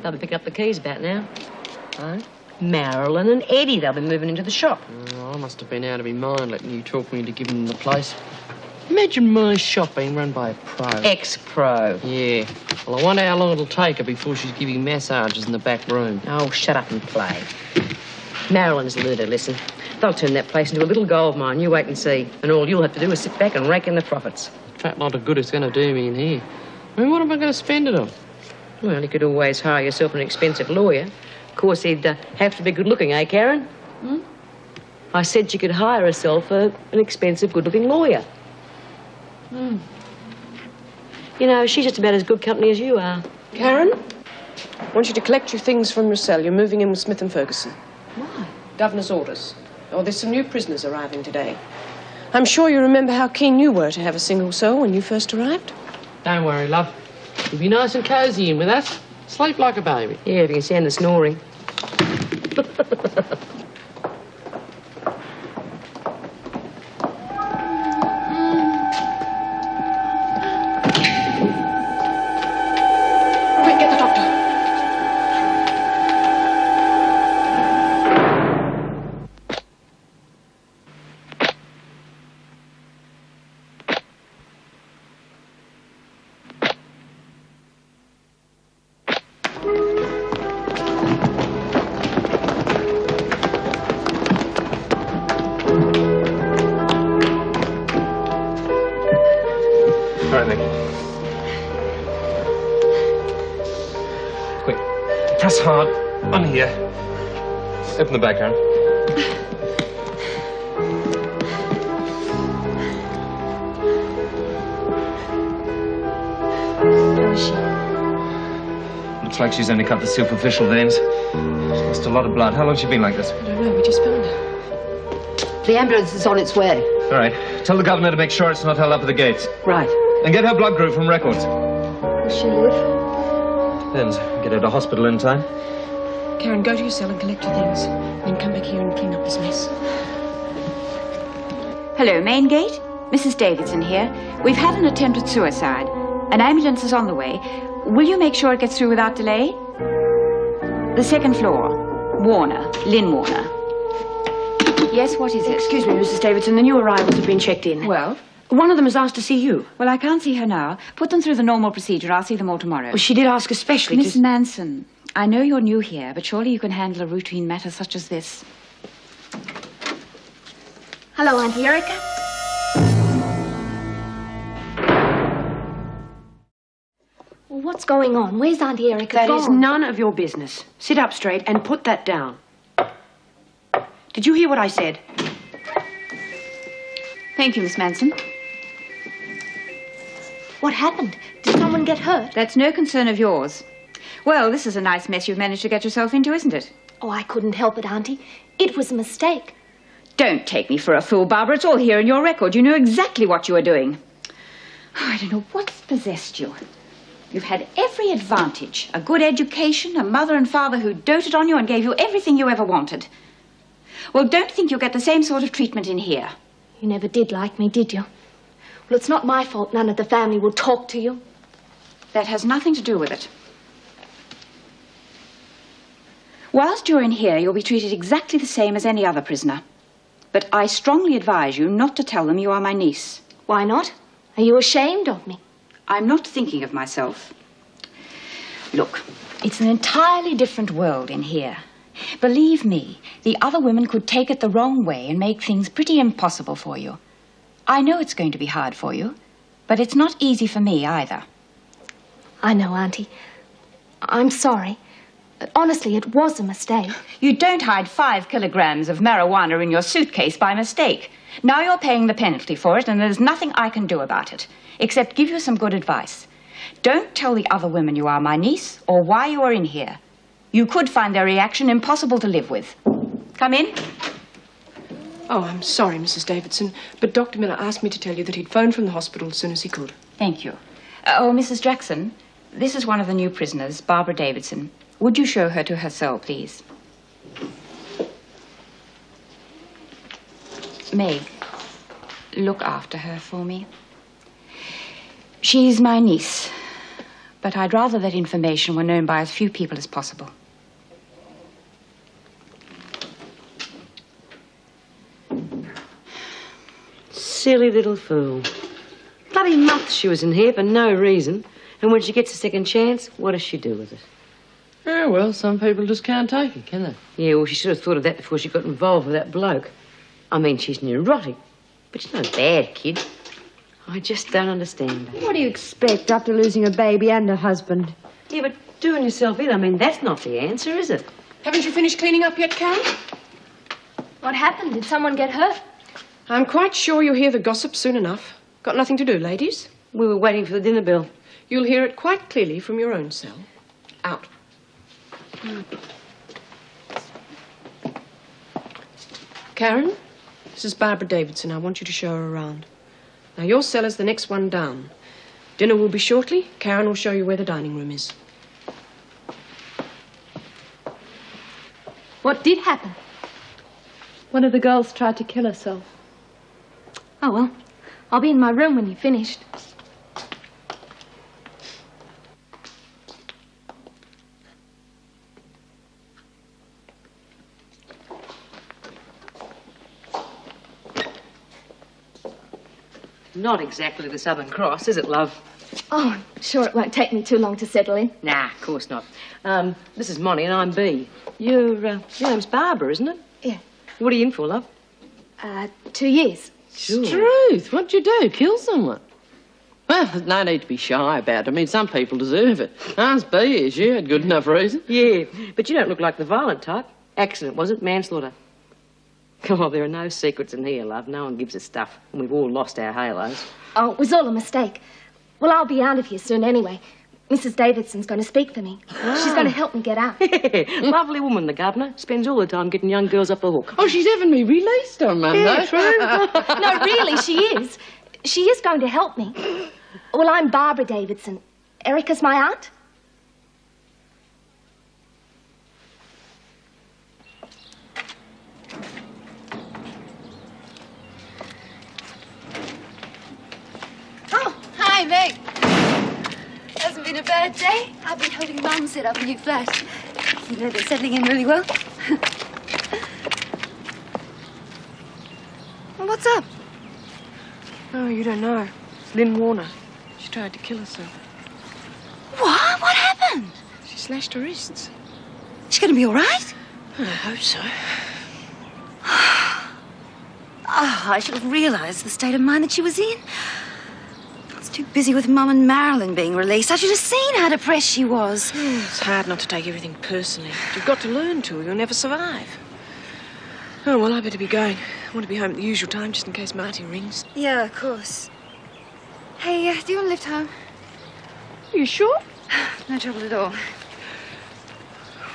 They'll be picking up the keys about now. Oh? Marilyn and Eddie, they'll be moving into the shop. Oh, I must have been out of my mind letting you talk me into giving them the place. Imagine my shop being run by a pro. Ex-pro. Yeah. Well, I wonder how long it'll take her before she's giving massages in the back room. Oh, shut up and play. Marilyn's learned her lesson. They'll turn that place into a little gold mine. You wait and see. And all you'll have to do is sit back and rake in the profits. Fat lot of good it's going to do me in here. I mean, what am I going to spend it on? Well, you could always hire yourself an expensive lawyer. Of course, he'd have to be good-looking, eh, Karen? Hmm? I said she could hire herself an expensive, good-looking lawyer. Hmm. You know, she's just about as good company as you are. Karen, I want you to collect your things from your cell. You're moving in with Smith and Ferguson. Why? Governor's orders. Oh, there's some new prisoners arriving today. I'm sure you remember how keen you were to have a single cell when you first arrived. Don't worry, love. You'll be nice and cosy in with us. Sleep like a baby. Yeah, if you can stand the snoring. Quick, get the doctor. All right, Nick. Quick. Press hard. On here. Open the back, Karen. How is she? Looks like she's only cut the superficial veins. She's lost a lot of blood. How long's she been like this? I don't know, we just found her. The ambulance is on its way. All right. Tell the governor to make sure it's not held up at the gates. Right. And get her blood group from records. Will she live? Depends. Get her to hospital in time. Karen, go to your cell and collect your things. Then come back here and clean up this mess. Hello, main gate. Mrs. Davidson here. We've had an attempt at suicide. An ambulance is on the way. Will you make sure it gets through without delay? The second floor. Warner. Lynn Warner. Yes, what is it? Excuse me, Mrs. Davidson. The new arrivals have been checked in. Well? One of them has asked to see you. Well, I can't see her now. Put them through the normal procedure. I'll see them all tomorrow. Well, she did ask especially Miss to... Manson, I know you're new here, but surely you can handle a routine matter such as this. Hello, Auntie Erica. Well, what's going on? Where's Auntie Erica That gone? is none of your business. Sit up straight and put that down. Did you hear what I said? Thank you, Miss Manson. What happened? Did someone get hurt? That's no concern of yours. Well, this is a nice mess you've managed to get yourself into, isn't it? Oh, I couldn't help it, Auntie. It was a mistake. Don't take me for a fool, Barbara. It's all here in your record. You know exactly what you were doing. Oh, I don't know what's possessed you. You've had every advantage. A good education, a mother and father who doted on you and gave you everything you ever wanted. Well, don't think you'll get the same sort of treatment in here. You never did like me, did you? Well, it's not my fault none of the family will talk to you. That has nothing to do with it. Whilst you're in here, you'll be treated exactly the same as any other prisoner. But I strongly advise you not to tell them you are my niece. Why not? Are you ashamed of me? I'm not thinking of myself. Look, it's an entirely different world in here. Believe me, the other women could take it the wrong way and make things pretty impossible for you. I know it's going to be hard for you, but it's not easy for me either. I know, Auntie. I'm sorry. But honestly, it was a mistake. You don't hide 5 kilograms of marijuana in your suitcase by mistake. Now you're paying the penalty for it, and there's nothing I can do about it, except give you some good advice. Don't tell the other women you are my niece or why you are in here. You could find their reaction impossible to live with. Come in. Oh, I'm sorry, Mrs. Davidson, but Dr. Miller asked me to tell you that he'd phoned from the hospital as soon as he could. Thank you. Oh, Mrs. Jackson, this is one of the new prisoners, Barbara Davidson. Would you show her to her cell, please? Meg, look after her for me. She's my niece, But I'd rather that information were known by as few people as possible. Silly little fool. Bloody month she was in here for no reason. And when she gets a second chance, what does she do with it? Yeah, well, some people just can't take it, can they? Yeah, well, she should have thought of that before she got involved with that bloke. I mean, she's neurotic, but she's no bad kid. I just don't understand her. What do you expect after losing a baby and a husband? Yeah, but doing yourself in, I mean, that's not the answer, is it? Haven't you finished cleaning up yet, Karen? What happened? Did someone get hurt? I'm quite sure you'll hear the gossip soon enough. Got nothing to do, ladies? We were waiting for the dinner bell. You'll hear it quite clearly from your own cell. Out. Karen, this is Barbara Davidson. I want you to show her around. Now, your cell is the next one down. Dinner will be shortly. Karen will show you where the dining room is. What did happen? One of the girls tried to kill herself. Oh, well, I'll be in my room when you've finished. Not exactly the Southern Cross, is it, love? Oh, I'm sure it won't take me too long to settle in. Nah, of course not. This is Monty and I'm Bea. Your name's Barbara, isn't it? Yeah. What are you in for, love? 2 years. Sure. Truth, what'd you do? Kill someone? Well, there's no need to be shy about it. I mean, some people deserve it. Ours Bea is. She had good enough reason. Yeah, but you don't look like the violent type. Accident, was it? Manslaughter? Oh, there are no secrets in here, love. No one gives us stuff. And we've all lost our halos. Oh, it was all a mistake. Well, I'll be out of here soon anyway. Mrs. Davidson's going to speak for me. She's going to help me get out. Lovely woman, the governor. Spends all the time getting young girls off the hook. Oh, she's having me released on Monday. Yeah, true. No, really, she is. She is going to help me. Well, I'm Barbara Davidson. Erica's my aunt. Oh, hi, Meg. Hasn't been a bad day. I've been helping Mum set up a new flat. You know, they're settling in really well. Well, what's up? Oh, you don't know. It's Lynn Warner. She tried to kill herself. What? What happened? She slashed her wrists. She's going to be all right? I hope so. Oh, I should have realised the state of mind that she was in. I was too busy with Mum and Marilyn being released. I should have seen how depressed she was. It's hard not to take everything personally. You've got to learn to, or you'll never survive. Oh, well, I better be going. I want to be home at the usual time, just in case Marty rings. Yeah, of course. Hey, do you want to lift home? Are you sure? No trouble at all.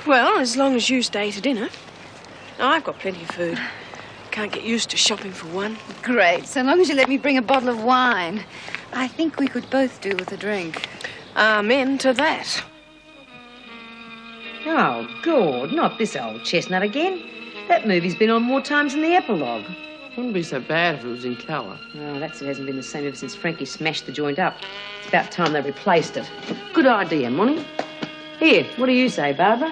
Well, as long as you stay to dinner. I've got plenty of food. Can't get used to shopping for one. Great, so long as you let me bring a bottle of wine. I think we could both do with a drink. Amen to that. Oh, God, not this old chestnut again. That movie's been on more times than the epilogue. Wouldn't be so bad if it was in colour. Oh, that's it hasn't been the same ever since Frankie smashed the joint up. It's about time they replaced it. Good idea, Monty. Here, what do you say, Barbara?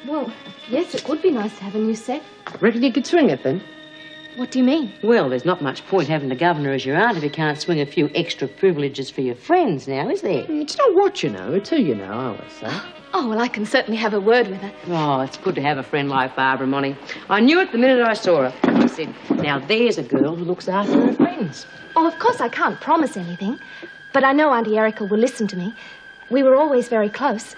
Well, yes, it would be nice to have a new set. Reckon you could swing it, then? What do you mean? Well, there's not much point having the governor as your aunt if you can't swing a few extra privileges for your friends now, is there? It's not what you know, it's who you know, I always say. Oh, well, I can certainly have a word with her. Oh, it's good to have a friend like Barbara, Monty. I knew it the minute I saw her. I said, now there's a girl who looks after her friends. Oh, of course, I can't promise anything. But I know Auntie Erica will listen to me. We were always very close.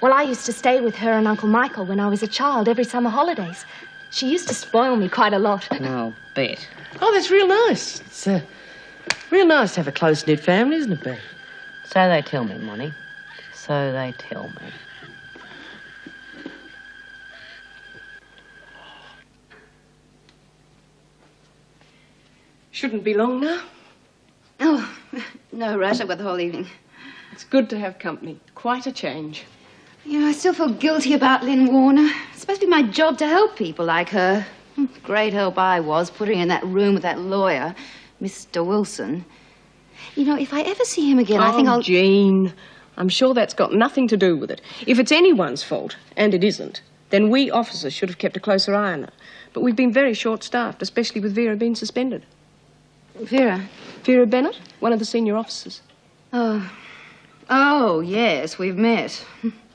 Well, I used to stay with her and Uncle Michael when I was a child every summer holidays. She used to spoil me quite a lot. Oh, bet. Oh, that's real nice. It's real nice to have a close-knit family, isn't it, Bea? So they tell me, Monty. So they tell me. Shouldn't be long now. Oh, no rush. I've got the whole evening. It's good to have company. Quite a change. You know, I still feel guilty about Lynn Warner. It's supposed to be my job to help people like her. Great help I was, putting her in that room with that lawyer, Mr. Wilson. You know, if I ever see him again, I think I'll... Jean, I'm sure that's got nothing to do with it. If it's anyone's fault, and it isn't, then we officers should have kept a closer eye on her. But we've been very short-staffed, especially with Vera being suspended. Vera? Vera Bennett, one of the senior officers. Oh, yes, we've met.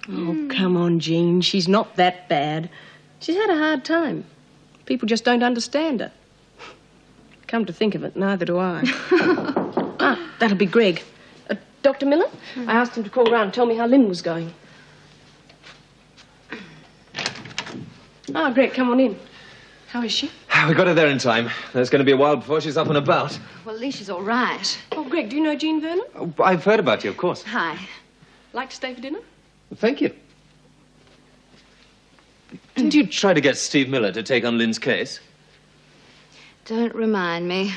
Oh, come on, Jean. She's not that bad. She's had a hard time. People just don't understand her. Come to think of it, neither do I. That'll be Greg. Dr. Miller? I asked him to call round and tell me how Lynn was going. Greg, come on in. How is she? We got her there in time. There's going to be a while before she's up and about. Well, at least she's all right. Oh, Greg, do you know Jean Vernon? Oh, I've heard about you, of course. Hi. Like to stay for dinner? Thank you. Didn't you try to get Steve Miller to take on Lynn's case? Don't remind me.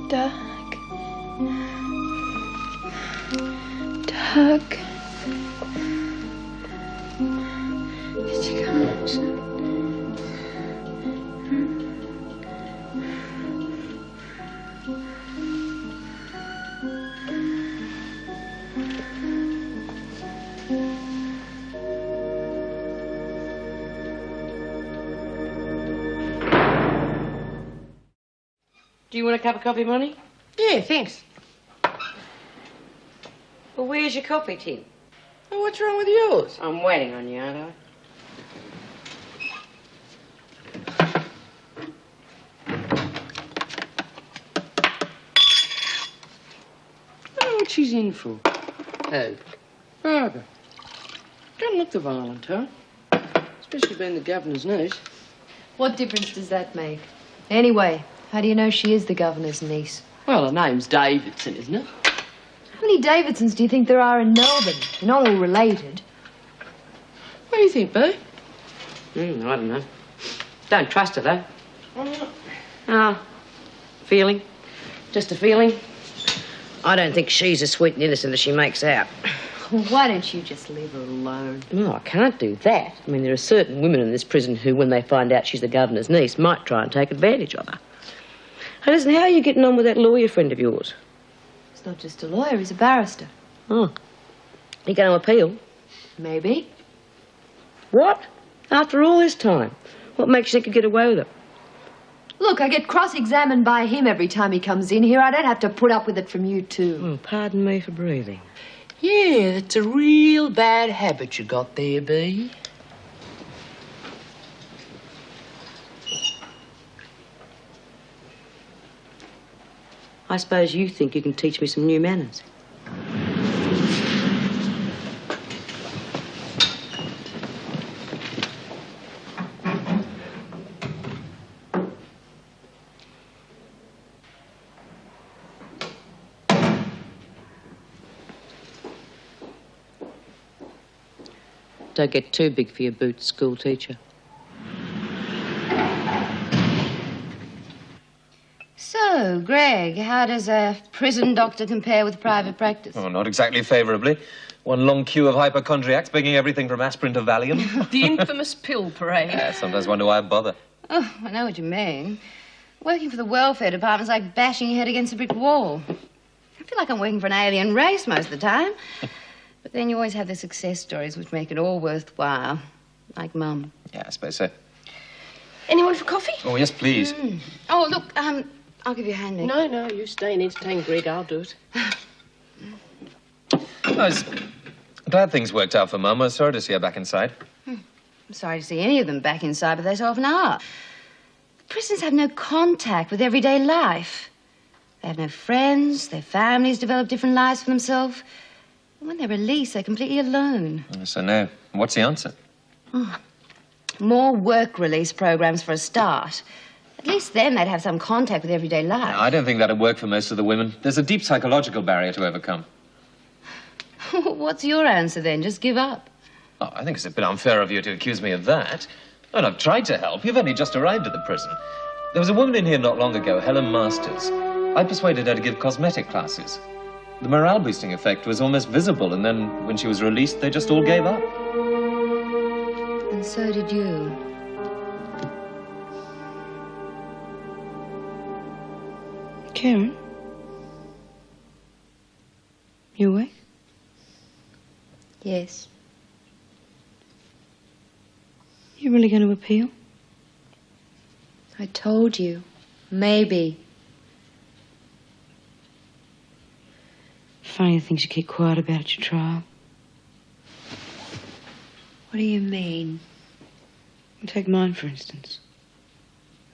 Doug. Doug. Here she comes. Do you want a cup of coffee, Monty? Yeah, thanks. Well, where's your coffee tin? Oh, what's wrong with yours? I'm waiting on you, aren't I? I don't know what she's in for. Who? Barbara. Doesn't look the violent, huh? Especially being the governor's niece. What difference does that make? Anyway, how do you know she is the governor's niece? Well, her name's Davidson, isn't it? How many Davidsons do you think there are in Melbourne? They're not all related. What do you think, Boo? I don't know. Don't trust her, though. Oh, feeling. Just a feeling. I don't think she's as sweet and innocent as she makes out. Why don't you just leave her alone? No, I can't do that. I mean, there are certain women in this prison who, when they find out she's the governor's niece, might try and take advantage of her. Hey, listen, how are you getting on with that lawyer friend of yours? He's not just a lawyer, he's a barrister. Oh. You going to appeal? Maybe. What? After all this time? What makes you think you'd get away with it? Look, I get cross-examined by him every time he comes in here. I don't have to put up with it from you, too. Oh, pardon me for breathing. Yeah, that's a real bad habit you got there, Bee. I suppose you think you can teach me some new manners. Don't get too big for your boots, school teacher. So, Greg, how does a prison doctor compare with private practice? Oh, not exactly favourably. One long queue of hypochondriacs begging everything from aspirin to Valium. The infamous pill parade. Yeah, sometimes wonder why I bother. Oh, I know what you mean. Working for the welfare department's like bashing your head against a brick wall. I feel like I'm working for an alien race most of the time. But then you always have the success stories which make it all worthwhile. Like Mum. Yeah, I suppose so. Anyone for coffee? Oh, yes, please. Oh, look, I'll give you a hand, Nick. No, you stay and entertain Greg. I'll do it. I was glad things worked out for Mum. I was sorry to see her back inside. I'm sorry to see any of them back inside, but they so often are. Prisoners have no contact with everyday life. They have no friends. Their families develop different lives for themselves. And when they're released, they're completely alone. Yes, I know. What's the answer? More work release programs for a start. At least then they'd have some contact with everyday life. I don't think that'd work for most of the women. There's a deep psychological barrier to overcome. What's your answer then? Just give up. Oh, I think it's a bit unfair of you to accuse me of that. And I've tried to help. You've only just arrived at the prison. There was a woman in here not long ago, Helen Masters. I persuaded her to give cosmetic classes. The morale-boosting effect was almost visible, and then when she was released, they just all gave up. And so did you. Karen? You awake? Yes. You really going to appeal? I told you. Maybe. Funny the things you keep quiet about at your trial. What do you mean? Take mine, for instance.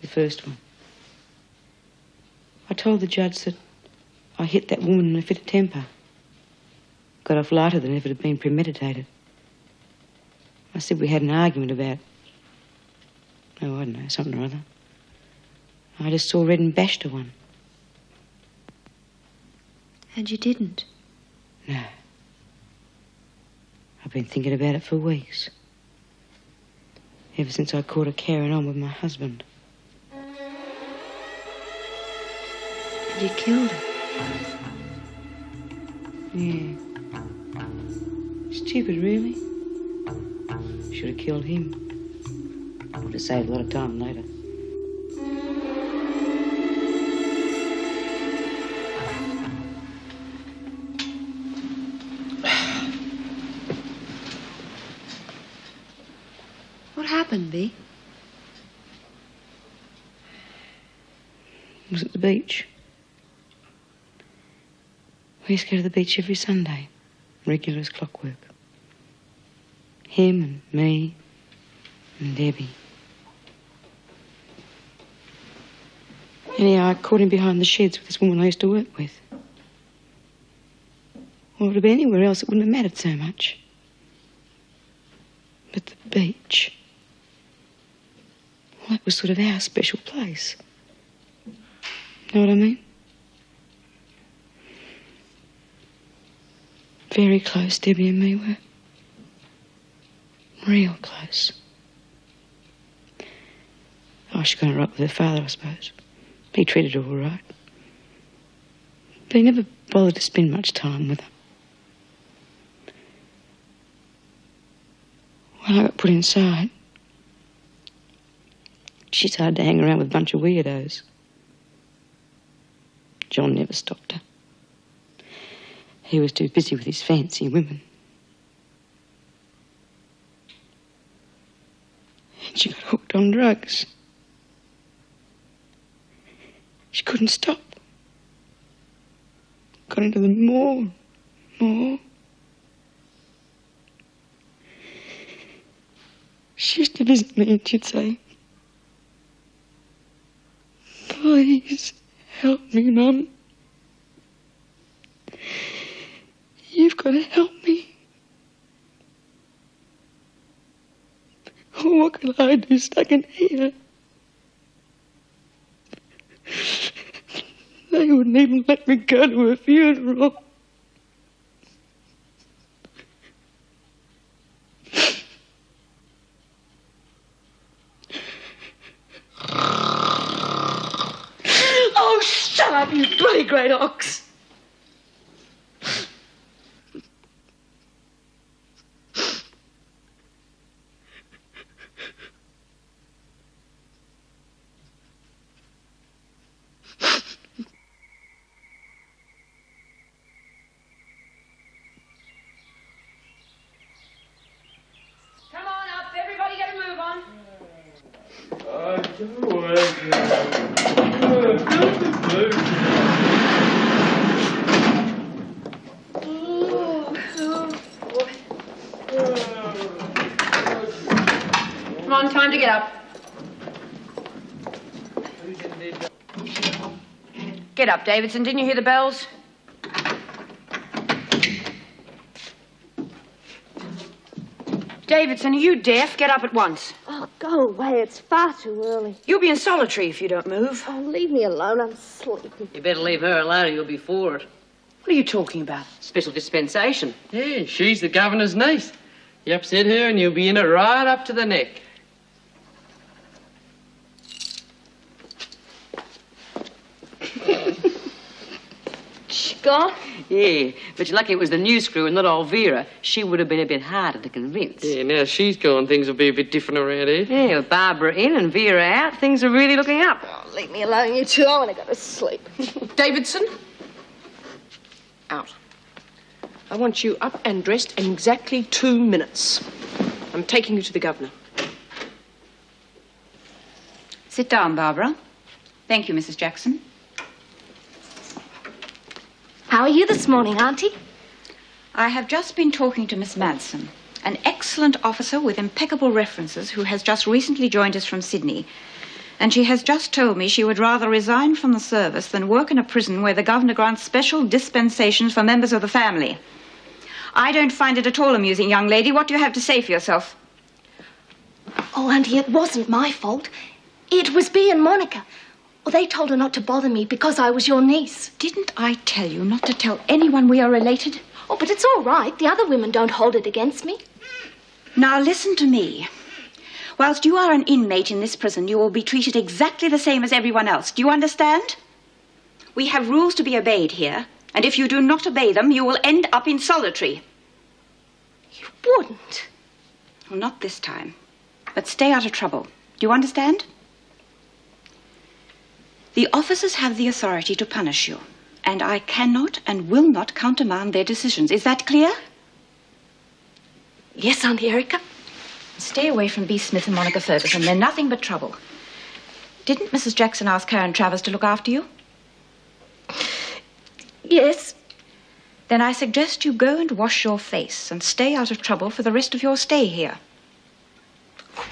The first one. I told the judge that I hit that woman in a fit of temper. Got off lighter than if it had been premeditated. I said we had an argument about, oh, I don't know, something or other. I just saw red and bashed her one. And you didn't? No. I've been thinking about it for weeks. Ever since I caught her carrying on with my husband. And you killed her? Yeah. Stupid, really. Should have killed him. Would have saved a lot of time later. What happened, Bea? It was at the beach. We used to go to the beach every Sunday. Regular as clockwork. Him and me and Debbie. Anyhow, I caught him behind the sheds with this woman I used to work with. Well, if it had been anywhere else, it wouldn't have mattered so much. But the beach... well, that was sort of our special place. Know what I mean? Very close, Debbie and me were. Real close. Oh, she got her up with her father, I suppose. He treated her all right. But he never bothered to spend much time with her. When I got put inside, she started to hang around with a bunch of weirdos. John never stopped her. He was too busy with his fancy women. And she got hooked on drugs. She couldn't stop. Got into them more. She used to visit me and she'd say, "Please help me, Mum. You've got to help me. What can I do stuck in here?" They wouldn't even let me go to a funeral. Oh, shut up, you bloody great ox! Come on, time to get up. Get up, Davidson. Didn't you hear the bells? Davidson, are you deaf? Get up at once. Oh, go away. It's far too early. You'll be in solitary if you don't move. Oh, leave me alone. I'm sleepy. You better leave her alone or you'll be for it. What are you talking about? Special dispensation. Yeah, she's the governor's niece. You upset her and you'll be in it right up to the neck. She gone? Yeah, but you're lucky it was the new screw and not old Vera. She would have been a bit harder to convince. Yeah, now she's gone, things will be a bit different around here. Yeah, with Barbara in and Vera out, things are really looking up. Oh, leave me alone, you two. I want to go to sleep. Davidson? Out. I want you up and dressed in exactly 2 minutes. I'm taking you to the governor. Sit down, Barbara. Thank you, Mrs. Jackson. How are you this morning, Auntie? I have just been talking to Miss Manson, an excellent officer with impeccable references who has just recently joined us from Sydney. And she has just told me she would rather resign from the service than work in a prison where the governor grants special dispensations for members of the family. I don't find it at all amusing, young lady. What do you have to say for yourself? Oh, Auntie, it wasn't my fault. It was Bea and Monica. Well, they told her not to bother me because I was your niece. Didn't I tell you not to tell anyone we are related? Oh, but it's all right. The other women don't hold it against me. Now, listen to me. Whilst you are an inmate in this prison, you will be treated exactly the same as everyone else. Do you understand? We have rules to be obeyed here, and if you do not obey them, you will end up in solitary. You wouldn't. Well, not this time. But stay out of trouble. Do you understand? The officers have the authority to punish you, and I cannot and will not countermand their decisions. Is that clear? Yes, Auntie Erica. Stay away from B. Smith and Monica Ferguson. They're nothing but trouble. Didn't Mrs. Jackson ask Karen Travers to look after you? Yes. Then I suggest you go and wash your face and stay out of trouble for the rest of your stay here.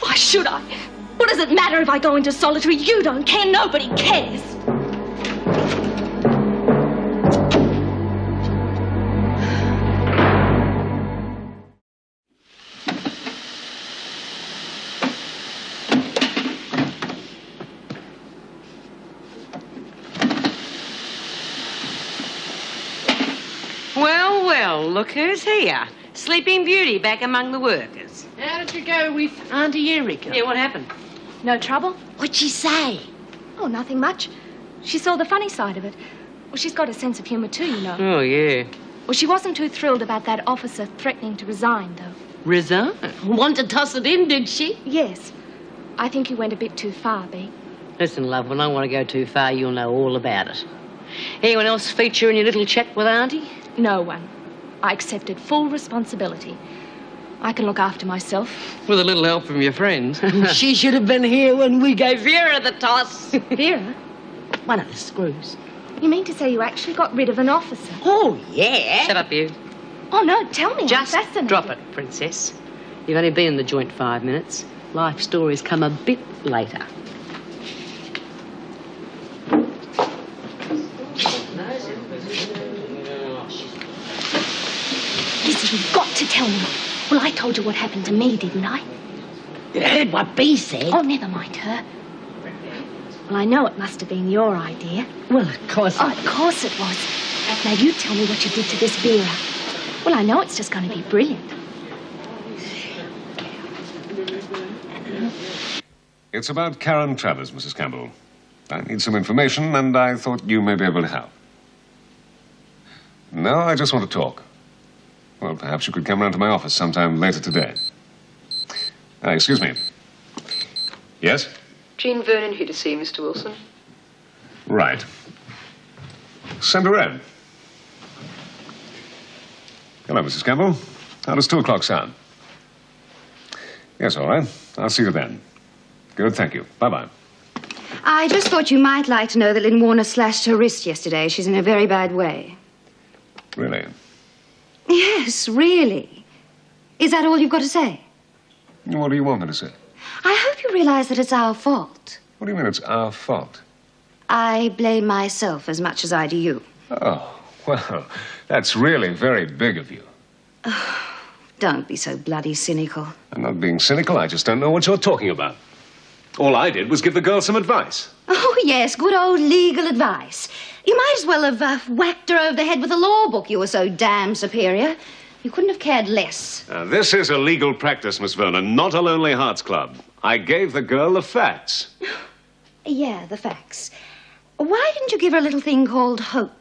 Why should I? What does it matter if I go into solitary? You don't care. Nobody cares. Well, well, look who's here. Sleeping Beauty back among the workers. How did you go with Auntie Erica? Yeah, what happened? No trouble? What'd she say? Oh, nothing much. She saw the funny side of it. Well, she's got a sense of humour too, you know. Oh, yeah. Well, she wasn't too thrilled about that officer threatening to resign, though. Resign? Want to toss it in, did she? Yes. I think he went a bit too far, Bea. Listen, love, when I want to go too far, you'll know all about it. Anyone else feature in your little chat with Auntie? No one. I accepted full responsibility. I can look after myself. With a little help from your friends. She should have been here when we gave Vera the toss. Vera? One of the screws. You mean to say you actually got rid of an officer? Oh, yeah. Shut up, you. Oh, no, tell me. Just I'm fascinated. drop it, Princess. You've only been in the joint 5 minutes. Life stories come a bit later. Listen, you've got to tell me. Well, I told you what happened to me, didn't I? You heard what Bea said. Oh, never mind her. Well, I know it must have been your idea. Well, of course. Oh, of course it was. Now, you tell me what you did to this Vera. Well, I know it's just going to be brilliant. It's about Karen Travers, Mrs. Campbell. I need some information, and I thought you may be able to help. No, I just want to talk. Well, perhaps you could come round to my office sometime later today. Excuse me. Yes? Jean Vernon here to see Mr. Wilson. Right. Send her in. Hello, Mrs. Campbell. How does 2 o'clock sound? Yes, all right. I'll see you then. Good, thank you. Bye-bye. I just thought you might like to know that Lynn Warner slashed her wrist yesterday. She's in a very bad way. Really? Yes, really. Is that all you've got to say? What do you want me to say? I hope you realize that it's our fault. What do you mean it's our fault? I blame myself as much as I do you. Oh, well, that's really very big of you. Don't be so bloody cynical. I'm not being cynical. I just don't know what you're talking about. All I did was give the girl some advice. Oh, yes, good old legal advice. You might as well have whacked her over the head with a law book. You were so damn superior. You couldn't have cared less. This is a legal practice, Miss Vernon, not a Lonely Hearts Club. I gave the girl the facts. Yeah, the facts. Why didn't you give her a little thing called hope?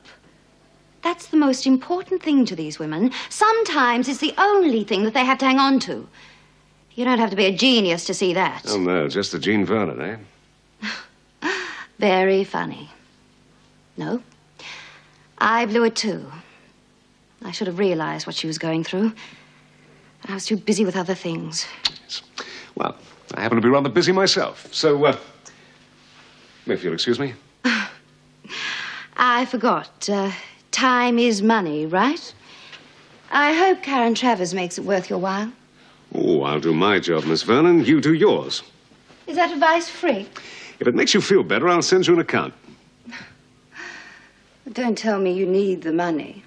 That's the most important thing to these women. Sometimes it's the only thing that they have to hang on to. You don't have to be a genius to see that. Oh, no, just a Jean Vernon, eh? Very funny. No, I blew it too. I should have realized what she was going through. But I was too busy with other things. Well, I happen to be rather busy myself, so, if you'll excuse me. I forgot. Time is money, right? I hope Karen Travers makes it worth your while. Oh, I'll do my job, Miss Vernon. You do yours. Is that advice free? If it makes you feel better, I'll send you an account. Don't tell me you need the money.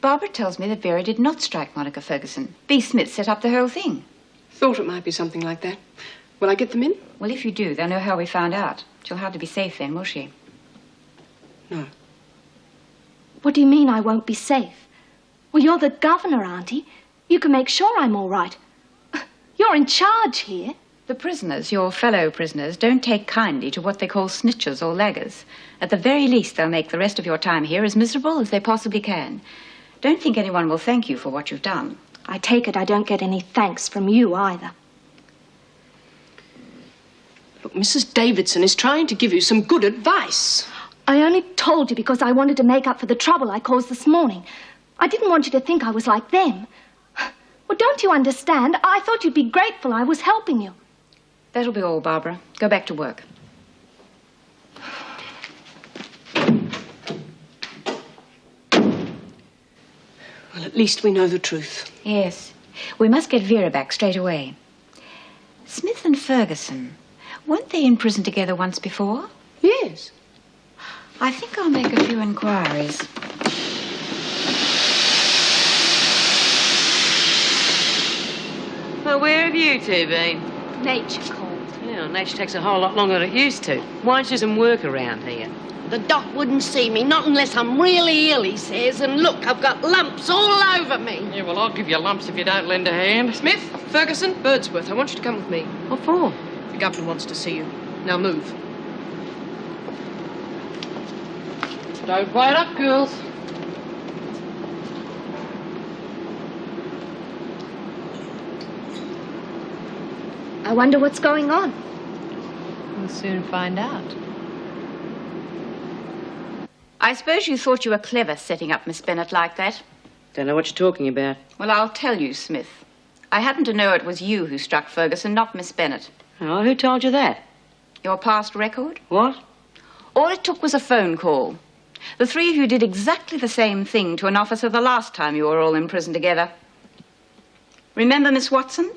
Barbara tells me that Vera did not strike Monica Ferguson. B. Smith set up the whole thing. Thought it might be something like that. Will I get them in? Well, if you do, they'll know how we found out. She'll hardly be safe then, will she? No. What do you mean I won't be safe? Well, you're the governor, Auntie. You can make sure I'm all right. You're in charge here. The prisoners, your fellow prisoners, don't take kindly to what they call snitchers or laggers. At the very least, they'll make the rest of your time here as miserable as they possibly can. Don't think anyone will thank you for what you've done. I take it I don't get any thanks from you either. Look, Mrs. Davidson is trying to give you some good advice. I only told you because I wanted to make up for the trouble I caused this morning. I didn't want you to think I was like them. Well, don't you understand? I thought you'd be grateful I was helping you. That'll be all, Barbara. Go back to work. Well, at least we know the truth. Yes. We must get Vera back straight away. Smith and Ferguson, weren't they in prison together once before? Yes. I think I'll make a few inquiries. Well, where have you two been? Nature called. Yeah, nature takes a whole lot longer than it used to. Why don't you do some work around here? The doc wouldn't see me, not unless I'm really ill, he says. And look, I've got lumps all over me. Yeah, well, I'll give you lumps if you don't lend a hand. Smith, Ferguson, Birdsworth, I want you to come with me. What for? The governor wants to see you. Now move. Don't wait up, girls. I wonder what's going on. We'll soon find out. I suppose you thought you were clever setting up Miss Bennet like that. Don't know what you're talking about. Well, I'll tell you, Smith. I happen to know it was you who struck Ferguson, not Miss Bennet. Oh, who told you that? Your past record? What? All it took was a phone call. The three of you did exactly the same thing to an officer the last time you were all in prison together. Remember Miss Watson?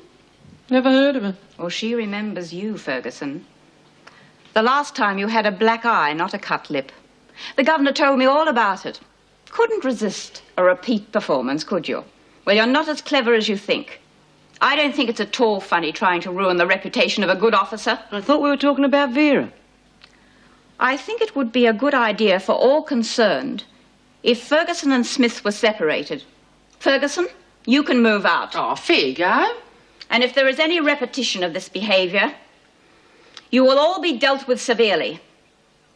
Never heard of her. Well, she remembers you, Ferguson. The last time you had a black eye, not a cut lip. The governor told me all about it. Couldn't resist a repeat performance, could you? Well, you're not as clever as you think. I don't think it's at all funny trying to ruin the reputation of a good officer. I thought we were talking about Vera. I think it would be a good idea for all concerned if Ferguson and Smith were separated. Ferguson, you can move out. Oh, fair go. And if there is any repetition of this behavior, you will all be dealt with severely.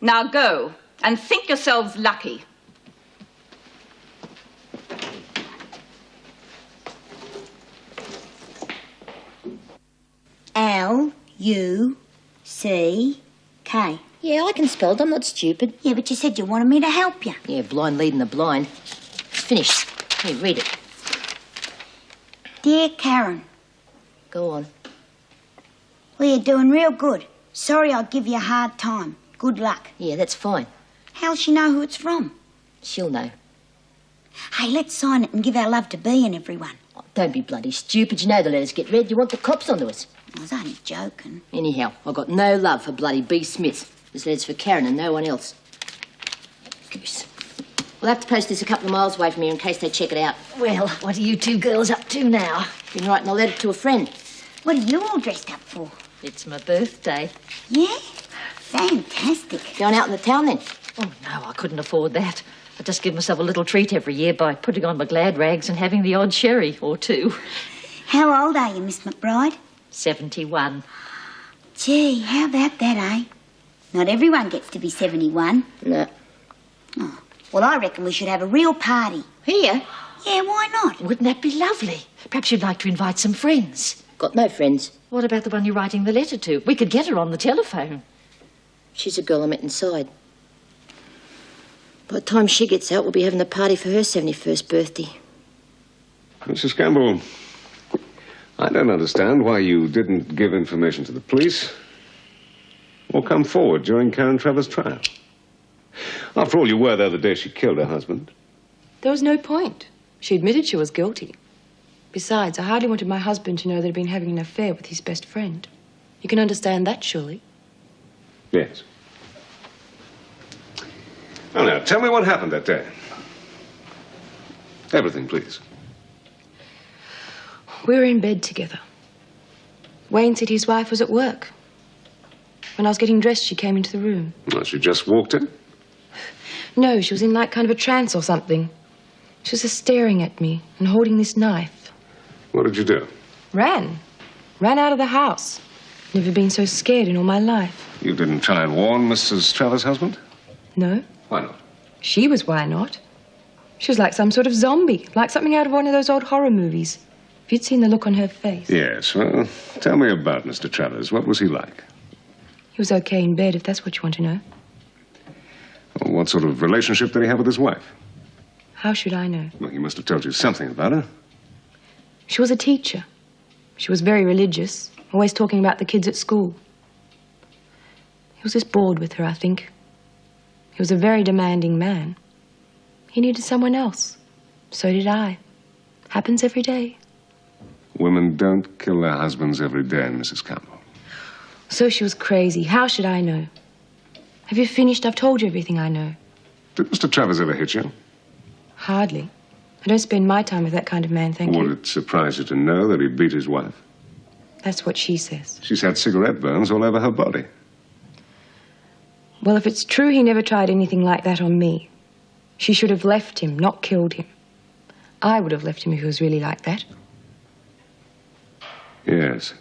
Now go and think yourselves lucky. L-U-C-K. Yeah, I can spell it. I'm not stupid. Yeah, but you said you wanted me to help you. Yeah, blind leading the blind. It's finished. Here, read it. Dear Karen. Go on. Well, you're doing real good. Sorry I'll give you a hard time. Good luck. Yeah, that's fine. How'll she know who it's from? She'll know. Hey, let's sign it and give our love to Bea and everyone. Oh, don't be bloody stupid. You know the letters get read. You want the cops onto us. I was only joking. Anyhow, I've got no love for bloody B. Smith. This letter's for Karen and no one else. Goose. We'll have to post this a couple of miles away from here in case they check it out. Well, what are you two girls up to now? Been writing a letter to a friend. What are you all dressed up for? It's my birthday. Yeah? Fantastic. Going out in the town then? Oh, no, I couldn't afford that. I just give myself a little treat every year by putting on my glad rags and having the odd sherry or two. How old are you, Miss McBride? 71. Gee, how about that, eh? Not everyone gets to be 71. No. Oh, well, I reckon we should have a real party. Here? Yeah, why not? Wouldn't that be lovely? Perhaps you'd like to invite some friends. Got no friends. What about the one you're writing the letter to? We could get her on the telephone. She's a girl I met inside. By the time she gets out, we'll be having a party for her 71st birthday. Mrs. Campbell, I don't understand why you didn't give information to the police or come forward during Karen Trevor's trial. After all, you were there the day she killed her husband. There was no point. She admitted she was guilty. Besides, I hardly wanted my husband to know that I'd been having an affair with his best friend. You can understand that, surely? Yes. Oh, now, tell me what happened that day. Everything, please. We were in bed together. Wayne said his wife was at work. When I was getting dressed, she came into the room. Well, she just walked in? No, she was in like kind of a trance or something. She was just staring at me and holding this knife. What did you do? Ran out of the house. Never been so scared in all my life. You didn't try and warn Mrs. Trevor's husband? No. Why not? She was why not. She was like some sort of zombie, like something out of one of those old horror movies. If you'd seen the look on her face. Yes, well, tell me about Mr. Travers. What was he like? He was okay in bed, if that's what you want to know. Well, what sort of relationship did he have with his wife? How should I know? Well, he must have told you something about her. She was a teacher. She was very religious, always talking about the kids at school. He was just bored with her, I think. He was a very demanding man. He needed someone else. So did I. Happens every day. Women don't kill their husbands every day, Mrs. Campbell. So she was crazy. How should I know? Have you finished? I've told you everything I know. Did Mr. Travers ever hit you? Hardly. I don't spend my time with that kind of man, thank you. Would it surprise you to know that he beat his wife? That's what she says. She's had cigarette burns all over her body. Well, if it's true he never tried anything like that on me, she should have left him, not killed him. I would have left him if he was really like that. Yes.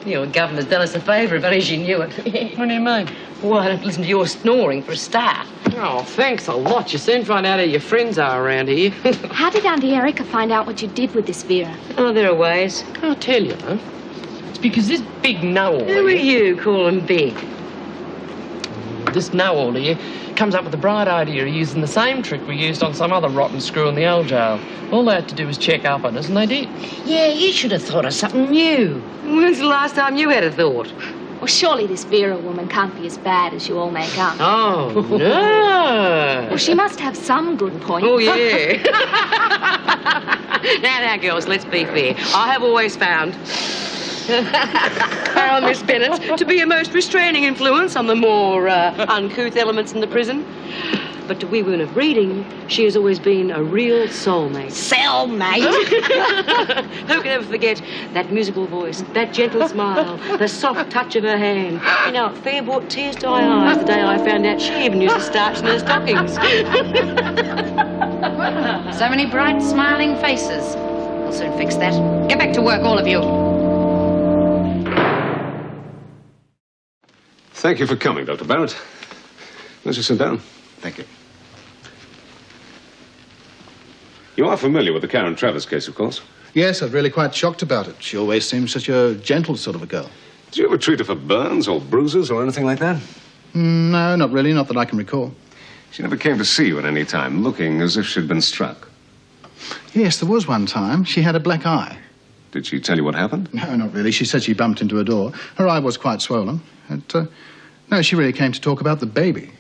Your governor's done us a favour, if only she knew it. What do you mean? Well, I don't listen to your snoring for a start. Oh, thanks a lot. You soon find out who your friends are around here. How did Auntie Erica find out what you did with this Vera? Oh, there are ways. I'll tell you, huh? It's because this big know-all Who are you calling big? This know-all here comes up with the bright idea of using the same trick we used on some other rotten screw in the old jail. All they had to do was check up on us, and they did. Yeah, you should have thought of something new. When's the last time you had a thought? Well, surely this Vera woman can't be as bad as you all make up. Oh, no. Well, she must have some good points. Oh, yeah. Now, girls, let's be fair. I have always found our Miss Bennet to be a most restraining influence on the more uncouth elements in the prison. But to we women of reading, she has always been a real soulmate. Cellmate? Who can ever forget that musical voice, that gentle smile, the soft touch of her hand? You know, it fair brought tears to my eyes the day I found out she even uses starch in her stockings. So many bright, smiling faces. We'll soon fix that. Get back to work, all of you. Thank you for coming, Dr. Barrett. Won't you sit down? Thank you. You are familiar with the Karen Travers case, of course. Yes, I was really quite shocked about it. She always seemed such a gentle sort of a girl. Did you ever treat her for burns or bruises or anything like that? No, not really, not that I can recall. She never came to see you at any time, looking as if she'd been struck. Yes, there was one time. She had a black eye. Did she tell you what happened? No, not really. She said she bumped into a door. Her eye was quite swollen. And, no, she really came to talk about the baby.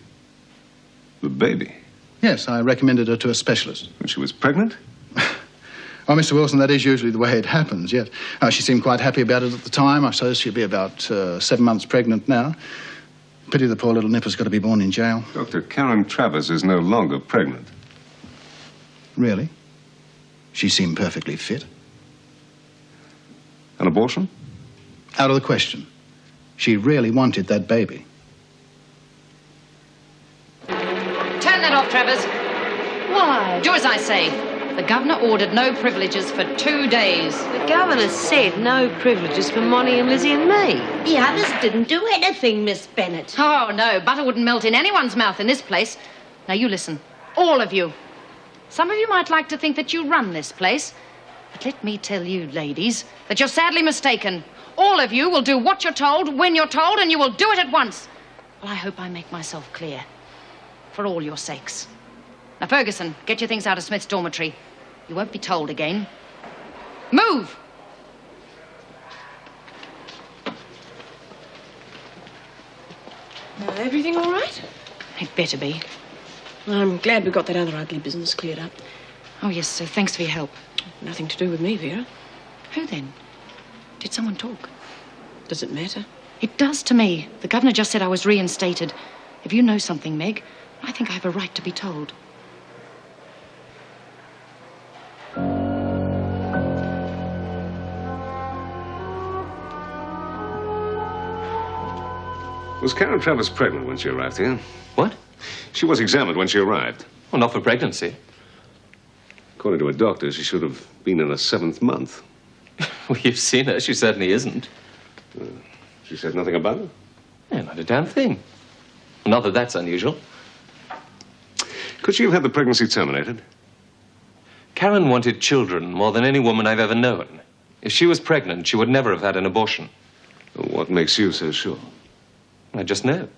The baby? Yes, I recommended her to a specialist. When she was pregnant? Oh, Mr. Wilson, that is usually the way it happens, yes. She seemed quite happy about it at the time. I suppose she'll be about 7 months pregnant now. Pity the poor little nipper's got to be born in jail. Dr. Karen Travers is no longer pregnant. Really? She seemed perfectly fit. An abortion? Out of the question. She really wanted that baby. Turn that off, Travers. Why? Do as I say. The governor ordered no privileges for 2 days. The governor said no privileges for Monty and Lizzie and me. The others didn't do anything, Miss Bennet. Oh, no. Butter wouldn't melt in anyone's mouth in this place. Now, you listen. All of you. Some of you might like to think that you run this place, but let me tell you, ladies, that you're sadly mistaken. All of you will do what you're told, when you're told, and you will do it at once. Well, I hope I make myself clear. For all your sakes. Now, Ferguson, get your things out of Smith's dormitory. You won't be told again. Move! Everything all right? It better be. I'm glad we got that other ugly business cleared up. Oh, yes, so thanks for your help. Nothing to do with me, Vera. Who then? Did someone talk? Does it matter? It does to me. The governor just said I was reinstated. If you know something, Meg, I think I have a right to be told. Was Karen Travers pregnant when she arrived here? What? She was examined when she arrived. Well, not for pregnancy. According to a doctor, she should have been in her 7th month. Well, you've seen her. She certainly isn't. She said nothing about it? Yeah, not a damn thing. Not that that's unusual. Could she have had the pregnancy terminated? Karen wanted children more than any woman I've ever known. If she was pregnant, she would never have had an abortion. What makes you so sure? I just know.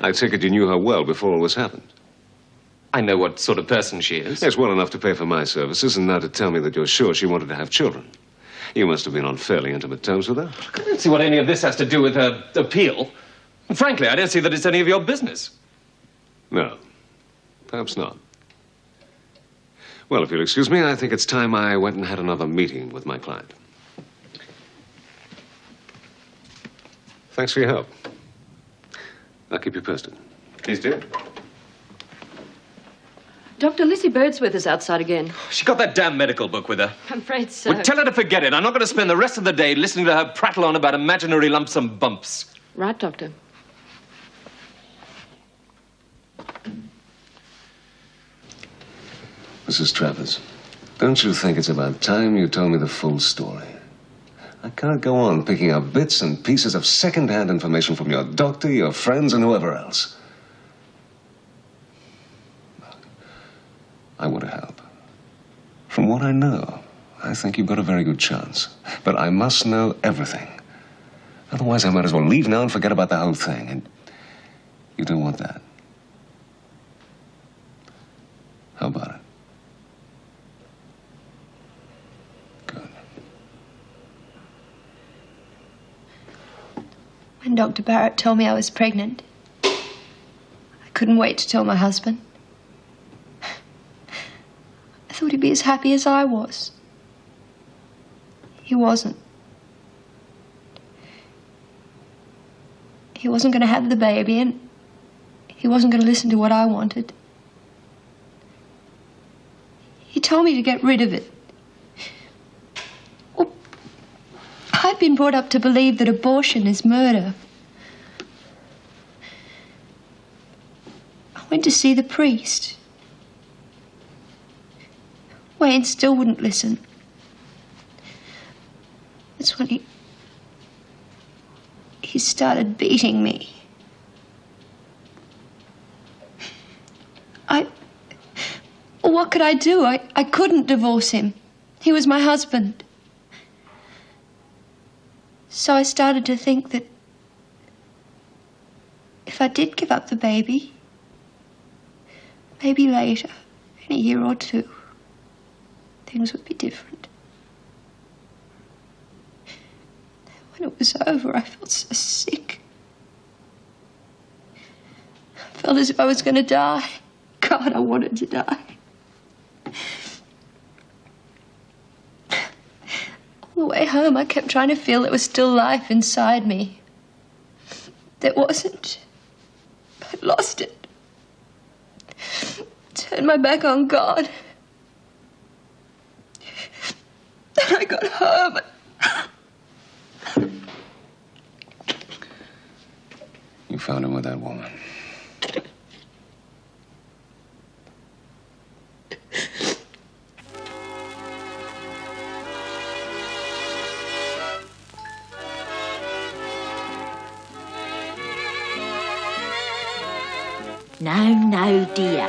I take it you knew her well before all this happened. I know what sort of person she is. Yes, well enough to pay for my services, and now to tell me that you're sure she wanted to have children. You must have been on fairly intimate terms with her. I don't see what any of this has to do with her appeal. And frankly, I don't see that it's any of your business. No, perhaps not. Well, if you'll excuse me, I think it's time I went and had another meeting with my client. Thanks for your help. I'll keep you posted. Please do. Dr. Lizzie Birdsworth is outside again. She got that damn medical book with her. I'm afraid so. Well, tell her to forget it. I'm not going to spend the rest of the day listening to her prattle on about imaginary lumps and bumps. Right, Doctor. Mrs. Travers, don't you think it's about time you told me the full story? I can't go on picking up bits and pieces of second-hand information from your doctor, your friends, and whoever else. I want to help. From what I know, I think you've got a very good chance. But I must know everything. Otherwise, I might as well leave now and forget about the whole thing. And you don't want that. How about it? When Dr. Barrett told me I was pregnant, I couldn't wait to tell my husband. I thought he'd be as happy as I was. He wasn't. He wasn't going to have the baby, and he wasn't going to listen to what I wanted. He told me to get rid of it. Well, I've been brought up to believe that abortion is murder. I went to see the priest. Wayne still wouldn't listen. That's when he started beating me. What could I do? I couldn't divorce him. He was my husband. So I started to think that if I did give up the baby, maybe later, in a year or two, things would be different. When it was over, I felt so sick. I felt as if I was going to die. God, I wanted to die. On the way home, I kept trying to feel there was still life inside me. There wasn't. I'd lost it. Turned my back on God. Then I got home. You found him with that woman. No, no, dear.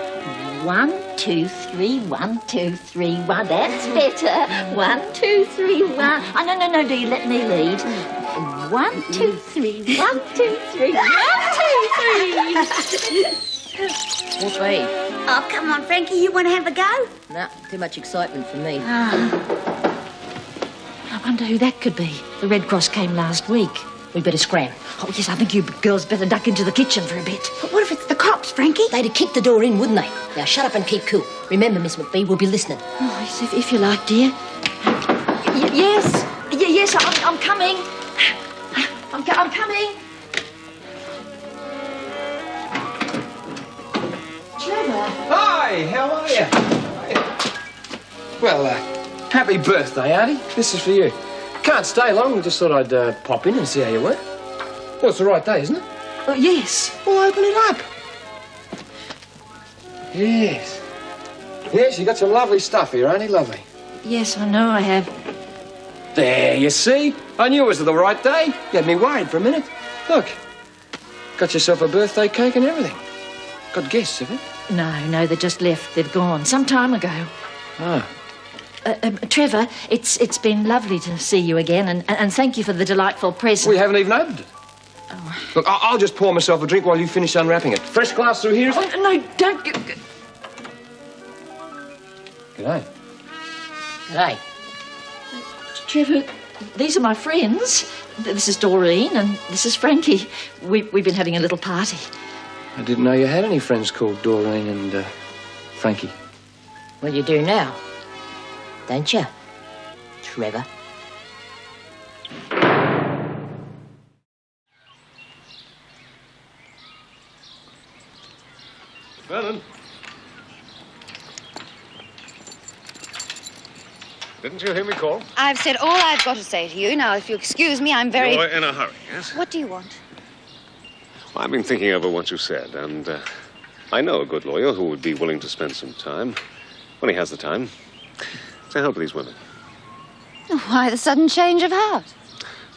1, 2, 3, 1, 2, 3, 1. That's better. 1, 2, 3, 1. Oh, no, do you let me lead? 1, 2, 3, 1, 2, 3, 1, 2, 3. Whoopee. Oh, come on, Frankie, you want to have a go? No, too much excitement for me. I wonder who that could be. The Red Cross came last week. We'd better scram. Oh, yes, I think you girls better duck into the kitchen for a bit. But what if it's the cops, Frankie? They'd have kicked the door in, wouldn't they? Now, shut up and keep cool. Remember, Miss McBee, we'll be listening. Oh, yes, if you like, dear. Yes, I'm coming. I'm coming. Trevor. Hi, how are you? Well, happy birthday, Auntie. This is for you. Can't stay long. I just thought I'd pop in and see how you were. Well, it's the right day, isn't it? Oh, yes. Well, open it up. Yes. Yes, you got some lovely stuff here, Auntie. Lovely. Yes, I know I have. There, you see? I knew it was the right day. You had me worried for a minute. Look. Got yourself a birthday cake and everything. Got guests, have you? No, they just left. They've gone some time ago. Ah. Trevor, it's been lovely to see you again, and thank you for the delightful present. We haven't even opened it. Oh. Look, I'll just pour myself a drink while you finish unwrapping it. Fresh glass through here, is it? No, don't. G'day. G'day. Trevor, these are my friends. This is Doreen, and this is Frankie. We've been having a little party. I didn't know you had any friends called Doreen and Frankie. Well, you do now. Don't you, Trevor? Vernon. Didn't you hear me call? I've said all I've got to say to you. Now, if you excuse me, I'm very... You're in a hurry, yes? What do you want? Well, I've been thinking over what you said, and I know a good lawyer who would be willing to spend some time, when he has the time, to help these women. Why the sudden change of heart?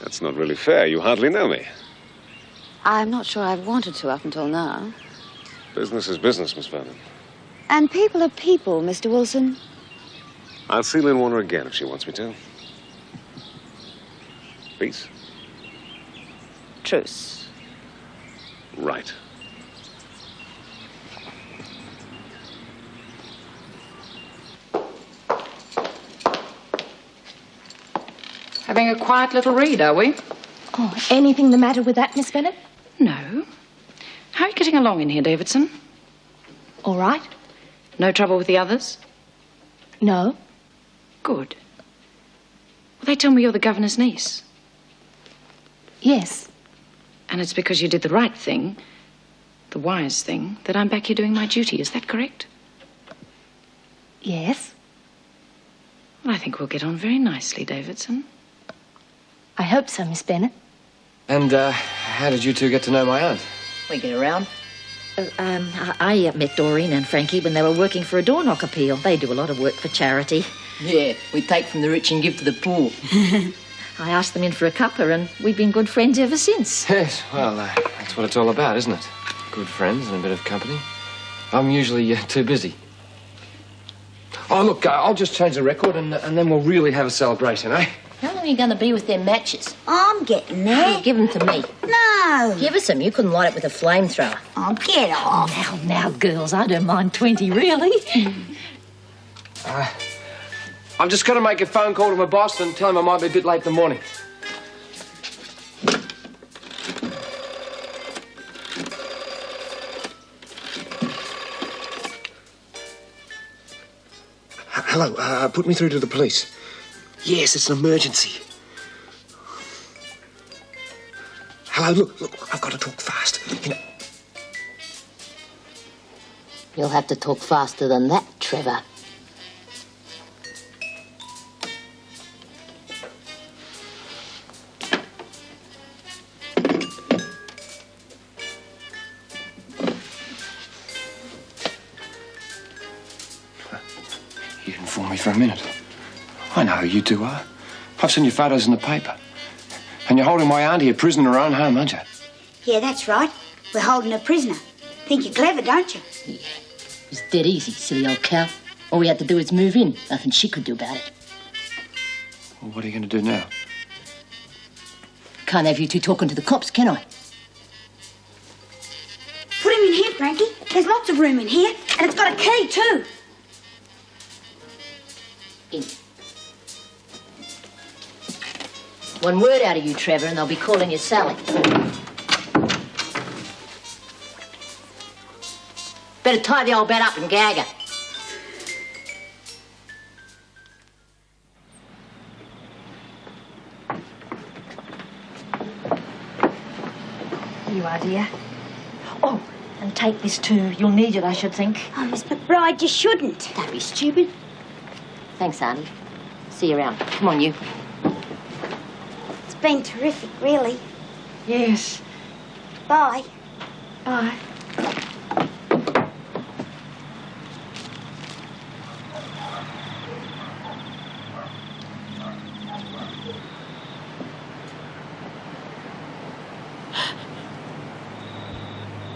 That's not really fair. You hardly know me. I'm not sure I've wanted to up until now. Business is business, Miss Vernon. And people are people, Mr. Wilson. I'll see Lynn Warner again if she wants me to. Peace. Truce. Right. Having a quiet little read, are we? Oh, anything the matter with that, Miss Bennett? No. How are you getting along in here, Davidson? All right. No trouble with the others? No. Good. Well, they tell me you're the governor's niece. Yes. And it's because you did the right thing, the wise thing, that I'm back here doing my duty. Is that correct? Yes. Well, I think we'll get on very nicely, Davidson. I hope so, Miss Bennett. And how did you two get to know my aunt? We get around. I met Doreen and Frankie when they were working for a door knock appeal. They do a lot of work for charity. Yeah, we take from the rich and give to the poor. I asked them in for a cuppa, and we've been good friends ever since. Yes, well, that's what it's all about, isn't it? Good friends and a bit of company. I'm usually too busy. Oh, look, I'll just change the record, and then we'll really have a celebration, eh? How long are you going to be with them matches? I'm getting there. Give them to me. No. Give us some. You couldn't light it with a flamethrower. Oh, get off. Now, girls, I don't mind 20, really. I've just got to make a phone call to my boss and tell him I might be a bit late in the morning. Hello, put me through to the police. Yes, it's an emergency. Hello, look, I've got to talk fast. You know... You'll have to talk faster than that, Trevor. You didn't fool me for a minute. I know who you two are. I've seen your photos in the paper. And you're holding my auntie a prisoner in her own home, aren't you? Yeah, that's right. We're holding a prisoner. Think you're clever, don't you? It's dead easy, silly old cow. All we had to do was move in. Nothing she could do about it. Well, what are you going to do now? Can't have you two talking to the cops, can I? Put him in here, Frankie. There's lots of room in here, and it's got a key too. In. One word out of you, Trevor, and they'll be calling you Sally. Better tie the old bat up and gag her. Here you are, dear. Oh, and take this too. You'll need it, I should think. Oh, Miss McBride, you shouldn't. Don't be stupid. Thanks, Auntie. See you around. Come on, you. It's been terrific, really. Yes. Bye. Bye.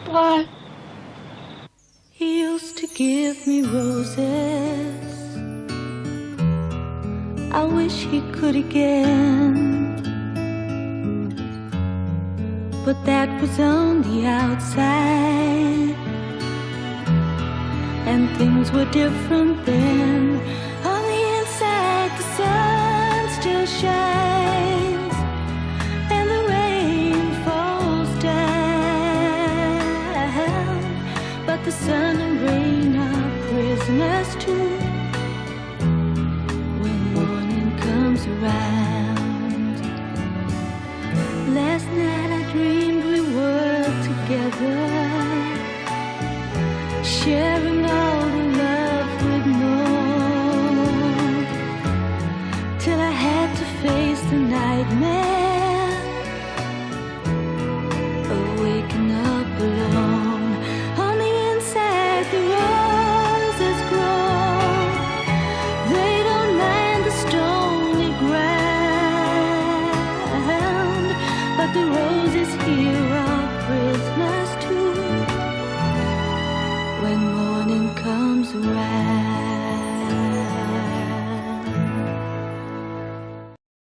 Bye. He used to give me roses. I wish he could again. But that was on the outside, and things were different then. On the inside, the sun still shines, and the rain falls down. But the sun and rain are prisoners too when morning comes around. Last night I dreamed we were together, sharing all the love we'd known, till I had to face the nightmare of waking up alone. On the inside the roses grow, they don't mind the stony ground, but the roses here are prisoners too when morning comes around.